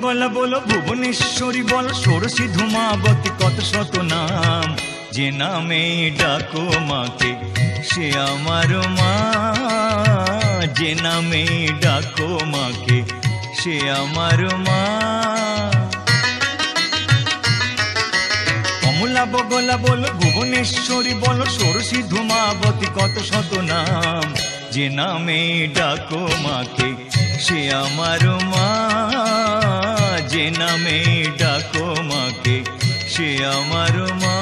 গলা বলো ভুবনেশ্বরী বল ষোড়শী ধূমাবতী কত শত নাম, যে নামে ডাকো মাকে সে আমার মা, যে নামে ডাকো মাকে সে আমার মা। কমলা বগলা বলো ভুবনেশ্বরী বলো ষোড়শী ধূমাবতী কত শত নাম, যে নামে ডাকো মাকে সে আমার মা, যে নামে ডাকো মাকে সে আমার মা।